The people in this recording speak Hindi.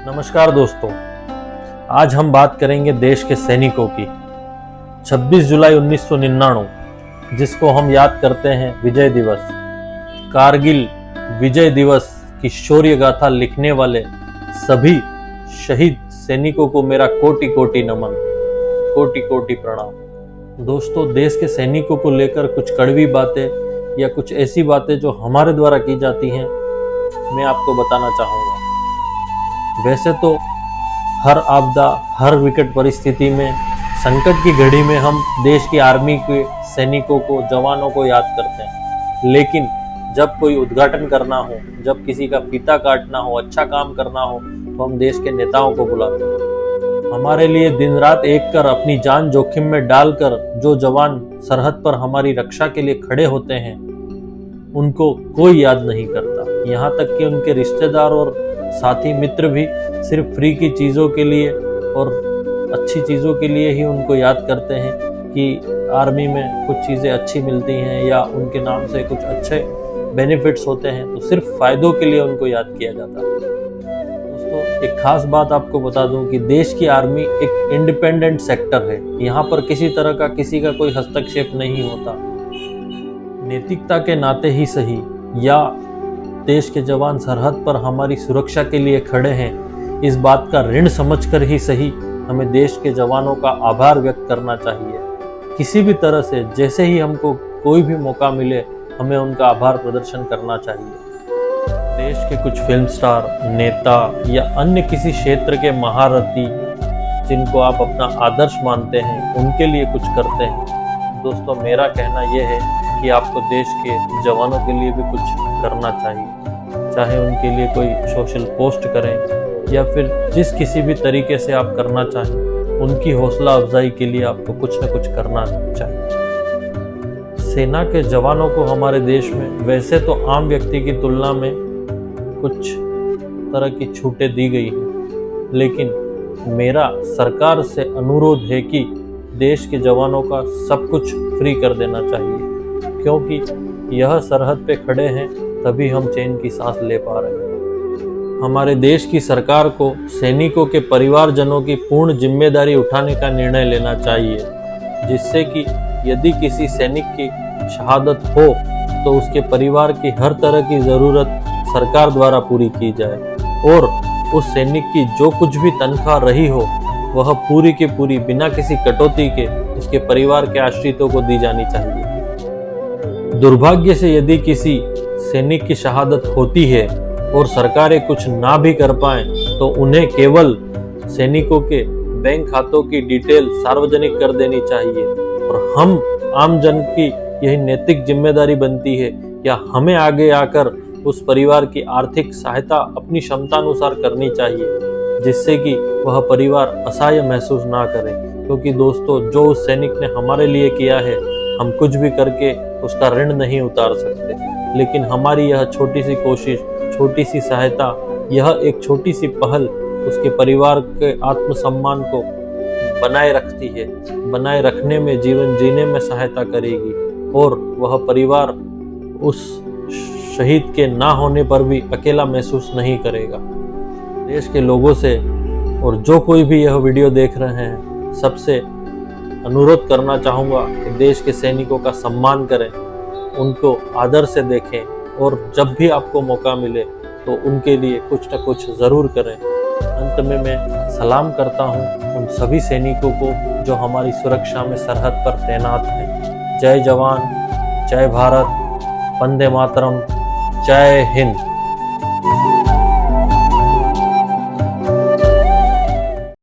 नमस्कार दोस्तों, आज हम बात करेंगे देश के सैनिकों की। 26 जुलाई 1999 जिसको हम याद करते हैं विजय दिवस, कारगिल विजय दिवस की शौर्य गाथा लिखने वाले सभी शहीद सैनिकों को मेरा कोटि कोटि नमन, कोटि कोटि प्रणाम। दोस्तों, देश के सैनिकों को लेकर कुछ कड़वी बातें या कुछ ऐसी बातें जो हमारे द्वारा की जाती हैं, मैं आपको बताना चाहूँगा। वैसे तो हर आपदा, हर विकट परिस्थिति में, संकट की घड़ी में हम देश की आर्मी के सैनिकों को, जवानों को याद करते हैं। लेकिन जब कोई उद्घाटन करना हो, जब किसी का फीता काटना हो, अच्छा काम करना हो, तो हम देश के नेताओं को बुलाते हैं। हमारे लिए दिन रात एक कर, अपनी जान जोखिम में डालकर जो जवान सरहद पर हमारी रक्षा के लिए खड़े होते हैं, उनको कोई याद नहीं करता। यहाँ तक कि उनके रिश्तेदार और साथी मित्र भी सिर्फ फ्री की चीज़ों के लिए और अच्छी चीज़ों के लिए ही उनको याद करते हैं कि आर्मी में कुछ चीज़ें अच्छी मिलती हैं या उनके नाम से कुछ अच्छे बेनिफिट्स होते हैं, तो सिर्फ फ़ायदों के लिए उनको याद किया जाता है। दोस्तों, एक खास बात आपको बता दूं कि देश की आर्मी एक इंडिपेंडेंट सेक्टर है। यहाँ पर किसी तरह का, किसी का कोई हस्तक्षेप नहीं होता। नैतिकता के नाते ही सही या देश के जवान सरहद पर हमारी सुरक्षा के लिए खड़े हैं, इस बात का ऋण समझकर ही सही हमें देश के जवानों का आभार व्यक्त करना चाहिए। किसी भी तरह से, जैसे ही हमको कोई भी मौका मिले, हमें उनका आभार प्रदर्शन करना चाहिए। देश के कुछ फिल्म स्टार, नेता या अन्य किसी क्षेत्र के महारथी जिनको आप अपना आदर्श मानते हैं, उनके लिए कुछ करते हैं। दोस्तों, मेरा कहना यह है कि आपको देश के जवानों के लिए भी कुछ करना चाहिए। चाहे उनके लिए कोई सोशल पोस्ट करें या फिर जिस किसी भी तरीके से आप करना चाहें, उनकी हौसला अफजाई के लिए आपको कुछ न कुछ करना चाहिए। सेना के जवानों को हमारे देश में वैसे तो आम व्यक्ति की तुलना में कुछ तरह की छूटें दी गई हैं, लेकिन मेरा सरकार से अनुरोध है कि देश के जवानों का सब कुछ फ्री कर देना चाहिए, क्योंकि यह सरहद पे खड़े हैं तभी हम चैन की सांस ले पा रहे हैं। हमारे देश की सरकार को सैनिकों के परिवारजनों की पूर्ण जिम्मेदारी उठाने का निर्णय लेना चाहिए, जिससे कि यदि किसी सैनिक की शहादत हो तो उसके परिवार की हर तरह की ज़रूरत सरकार द्वारा पूरी की जाए और उस सैनिक की जो कुछ भी तनख्वाह रही हो, वह पूरी की पूरी बिना किसी कटौती के उसके परिवार के आश्रितों को दी जानी चाहिए। दुर्भाग्य से यदि किसी सैनिक की शहादत होती है और सरकारें कुछ ना भी कर पाएं, तो उन्हें केवल सैनिकों के बैंक खातों की डिटेल सार्वजनिक कर देनी चाहिए और हम आम जन की यही नैतिक जिम्मेदारी बनती है या हमें आगे आकर उस परिवार की आर्थिक सहायता अपनी क्षमतानुसार करनी चाहिए, जिससे कि वह परिवार असहाय महसूस ना करे। क्योंकि दोस्तों, जो उस सैनिक ने हमारे लिए किया है, हम कुछ भी करके उसका ऋण नहीं उतार सकते। लेकिन हमारी यह छोटी सी कोशिश, छोटी सी सहायता, यह एक छोटी सी पहल उसके परिवार के आत्मसम्मान को बनाए रखती है, बनाए रखने में, जीवन जीने में सहायता करेगी और वह परिवार उस शहीद के ना होने पर भी अकेला महसूस नहीं करेगा। देश के लोगों से और जो कोई भी यह वीडियो देख रहे हैं, सबसे अनुरोध करना चाहूँगा कि देश के सैनिकों का सम्मान करें, उनको आदर से देखें और जब भी आपको मौका मिले तो उनके लिए कुछ न कुछ ज़रूर करें। अंत में मैं सलाम करता हूँ उन सभी सैनिकों को जो हमारी सुरक्षा में सरहद पर तैनात हैं। जय जवान, जय भारत, वंदे मातरम, जय हिंद।